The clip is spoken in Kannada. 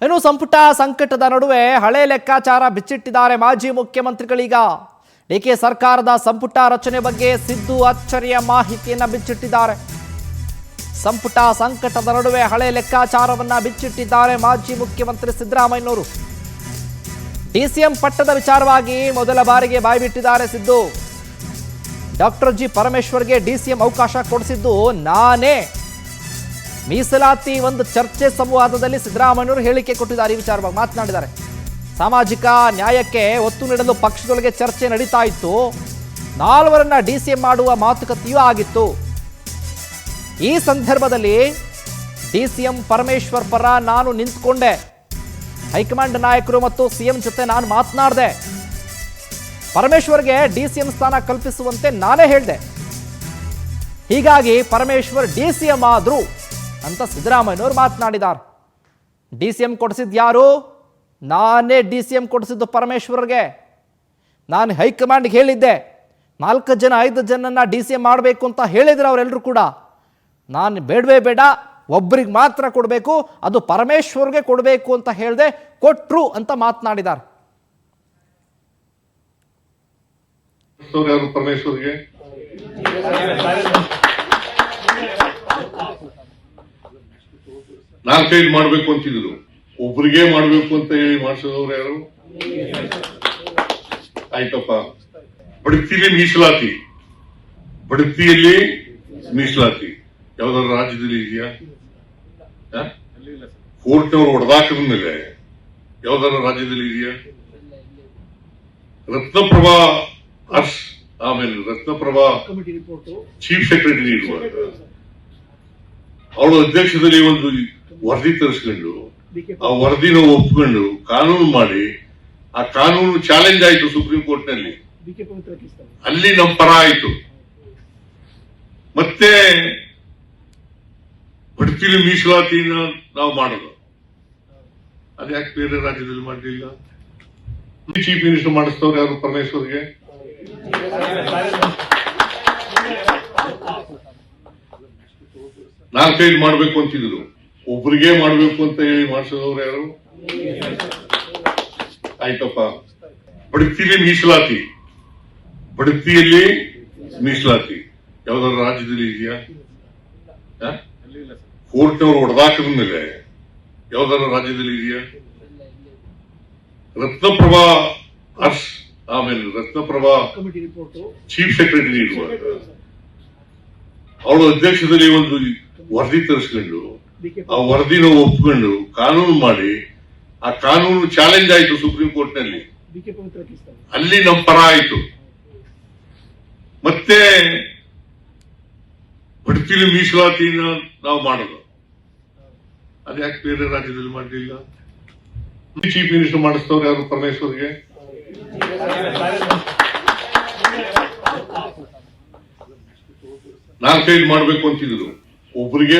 ಇನ್ನು ಸಂಪುಟ ಸಂಕಟದ ನಡುವೆ ಹಳೆ ಲೆಕ್ಕಾಚಾರ ಬಿಚ್ಚಿಟ್ಟಿದ್ದಾರೆ ಮಾಜಿ ಮುಖ್ಯಮಂತ್ರಿಗಳೀಗ. ಡಿಕೆ ಸರ್ಕಾರದ ಸಂಪುಟ ರಚನೆ ಬಗ್ಗೆ ಸಿದ್ದು ಅಚ್ಚರಿಯ ಮಾಹಿತಿಯನ್ನ ಬಿಚ್ಚಿಟ್ಟಿದ್ದಾರೆ. ಸಂಪುಟ ಸಂಕಟದ ನಡುವೆ ಹಳೆ ಲೆಕ್ಕಾಚಾರವನ್ನ ಬಿಚ್ಚಿಟ್ಟಿದ್ದಾರೆ ಮಾಜಿ ಮುಖ್ಯಮಂತ್ರಿ ಸಿದ್ದರಾಮಯ್ಯನವರು. ಡಿಸಿಎಂ ಪಟ್ಟದ ವಿಚಾರವಾಗಿ ಮೊದಲ ಬಾರಿಗೆ ಬಾಯ್ಬಿಟ್ಟಿದ್ದಾರೆ ಸಿದ್ದು. ಡಾಕ್ಟರ್ ಜಿ ಪರಮೇಶ್ವರ್ಗೆ ಡಿಸಿಎಂ ಅವಕಾಶ ಕೊಡಿಸಿದ್ದು ನಾನೇ. ಮೀಸಲಾತಿ ಒಂದು ಚರ್ಚೆ ಸಂವಾದದಲ್ಲಿ ಸಿದ್ದರಾಮಯ್ಯನವರು ಹೇಳಿಕೆ ಕೊಟ್ಟಿದ್ದಾರೆ. ಈ ವಿಚಾರವಾಗಿ ಮಾತನಾಡಿದ್ದಾರೆ. ಸಾಮಾಜಿಕ ನ್ಯಾಯಕ್ಕೆ ಒತ್ತು ನೀಡಲು ಪಕ್ಷದೊಳಗೆ ಚರ್ಚೆ ನಡೀತಾ ಇತ್ತು. 4 ಡಿಸಿಎಂ ಮಾಡುವ ಮಾತುಕತೆಯೂ ಆಗಿತ್ತು. ಈ ಸಂದರ್ಭದಲ್ಲಿ ಡಿಸಿಎಂ ಪರಮೇಶ್ವರ್ ಪರ ನಾನು ನಿಂತ್ಕೊಂಡೆ. ಹೈಕಮಾಂಡ್ ನಾಯಕರು ಮತ್ತು ಸಿಎಂ ಜೊತೆ ನಾನು ಮಾತನಾಡಿದೆ. ಪರಮೇಶ್ವರ್ಗೆ ಡಿಸಿಎಂ ಸ್ಥಾನ ಕಲ್ಪಿಸುವಂತೆ ನಾನೇ ಹೇಳಿದೆ. ಹೀಗಾಗಿ ಪರಮೇಶ್ವರ್ ಡಿಸಿಎಂ ಆದ್ರು ಅಂತ ಸಿದ್ದರಾಮಯ್ಯನವರು ಮಾತನಾಡಿದ್ದಾರೆ. ಡಿಸಿಎಂ ಕೊಡಿಸಿದ್ದು ಯಾರು? ನಾನೇ ಡಿಸಿಎಂ ಕೊಡಿಸಿದ್ದು ಪರಮೇಶ್ವರ್ಗೆ. ನಾನು ಹೈಕಮಾಂಡ್ಗೆ ಹೇಳಿದ್ದೆ 4 ಜನ 5 ಜನನ್ನ ಡಿಸಿಎಂ ಮಾಡಬೇಕು ಅಂತ ಹೇಳಿದ್ರು ಅವರೆಲ್ಲರೂ ಕೂಡ. ನಾನು ಬೇಡವೇ ಬೇಡ, ಒಬ್ಬರಿಗೆ ಮಾತ್ರ ಕೊಡಬೇಕು, ಅದು ಪರಮೇಶ್ವರ್ಗೆ ಕೊಡಬೇಕು ಅಂತ ಹೇಳಿದೆ. ಕೊಟ್ರು ಅಂತ ಮಾತನಾಡಿದ್ದಾರೆ. ಪರಮೇಶ್ವರ್ಗೆ ನಾನು ಕೈಲಿ ಮಾಡ್ಬೇಕು ಅಂತಿದ್ರು, ಒಬ್ರಿಗೆ ಮಾಡ್ಬೇಕು ಅಂತ ಹೇಳಿ ಮಾಡಿಸಿದವ್ರು ಯಾರು? ಆಯ್ತಪ್ಪ. ಬಡ್ತಿಯಲ್ಲಿ ಮೀಸಲಾತಿ, ಬಡ್ತಿಯಲ್ಲಿ ಮೀಸಲಾತಿ ಯಾವ್ದಾದ್ರು ರಾಜ್ಯದಲ್ಲಿ ಇದೆಯಾ? ಕೋರ್ಟ್ನವರು ಹೊಡೆದಾಕದ ಮೇಲೆ ಯಾವ್ದಾದ್ರು ರಾಜ್ಯದಲ್ಲಿ ಇದೆಯಾ? ರತ್ನಪ್ರಭಾ ಆಮೇಲೆ ರತ್ನಪ್ರಭಾ ಚೀಫ್ ಸೆಕ್ರೆಟರಿ ಇರುವಾಗ ಅವಳ ಅಧ್ಯಕ್ಷದಲ್ಲಿ ಒಂದು ವರದಿ ತರಿಸ್ಕೊಂಡು ಆ ವರದಿನ ಒಪ್ಕೊಂಡು ಕಾನೂನು ಮಾಡಿ, ಆ ಕಾನೂನು ಚಾಲೆಂಜ್ ಆಯ್ತು ಸುಪ್ರೀಂ ಕೋರ್ಟ್ ನಲ್ಲಿ. ಅಲ್ಲಿ ನಮ್ಮ ಪರ ಆಯ್ತು. ಮತ್ತೆ ಬಡ್ತಿಲಿ ಮೀಸಲಾತಿನ ನಾವು ಮಾಡೋದು, ಅದ್ಯಾಕೆ ಬೇರೆ ರಾಜ್ಯದಲ್ಲಿ ಮಾಡಲಿಲ್ಲ? ಚೀಫ್ ಮಿನಿಸ್ಟರ್ ಮಾಡಿಸ್ತವ್ರು ಯಾರು? ಪರಮೇಶ್ವರ್ಗೆ. ನಾನು ಕೈಲಿ ಮಾಡ್ಬೇಕು ಅಂತಿದ್ರು, ಒಬ್ರಿಗೆ ಮಾಡ್ಬೇಕು ಅಂತ ಹೇಳಿ ಮಾಡಿಸಿದವ್ರು ಯಾರು? ಆಯ್ತಪ್ಪ. ಬಡ್ತಿಯಲ್ಲಿ ಮೀಸಲಾತಿ, ಬಡ್ತಿಯಲ್ಲಿ ಮೀಸಲಾತಿ ಯಾವ್ದಾದ್ರು ರಾಜ್ಯದಲ್ಲಿ ಇದೆಯಾ? ಕೋರ್ಟ್ನವರು ಹೊಡೆದಾಕದ ಮೇಲೆ ಯಾವ್ದಾದ್ರು ರಾಜ್ಯದಲ್ಲಿ ಇದೆಯಾ? ರತ್ನಪ್ರಭಾ ಆಮೇಲೆ ರತ್ನಪ್ರಭಾ ಚೀಫ್ ಸೆಕ್ರೆಟರಿ ಇರುವಾಗ ಅವಳ ಅಧ್ಯಕ್ಷದಲ್ಲಿ ಒಂದು ವರದಿ ತರಿಸ್ಕೊಂಡು ಆ ವರದಿನ ಒಪ್ಕೊಂಡು ಕಾನೂನು ಮಾಡಿ, ಆ ಕಾನೂನು ಚಾಲೆಂಜ್ ಆಯ್ತು ಸುಪ್ರೀಂ ಕೋರ್ಟ್ ನಲ್ಲಿ. ಅಲ್ಲಿ ನಮ್ಮ ಪರ ಆಯ್ತು. ಮತ್ತೆ ಬಡ್ತಿಲಿ ಮೀಸಲಾತಿನ ನಾವು ಮಾಡೋದು, ಅದ್ಯಾಕೆ ಬೇರೆ ರಾಜ್ಯದಲ್ಲಿ ಮಾಡಲಿಲ್ಲ? ಚೀಫ್ ಮಿನಿಸ್ಟರ್ ಮಾಡಿಸ್ತವ್ರು ಯಾರು? ಪರಮೇಶ್ವರ್ಗೆ. ನಾನು ಕೈಲಿ ಮಾಡ್ಬೇಕು ಅಂತಿದ್ರು, ಒಬ್ರಿಗೆ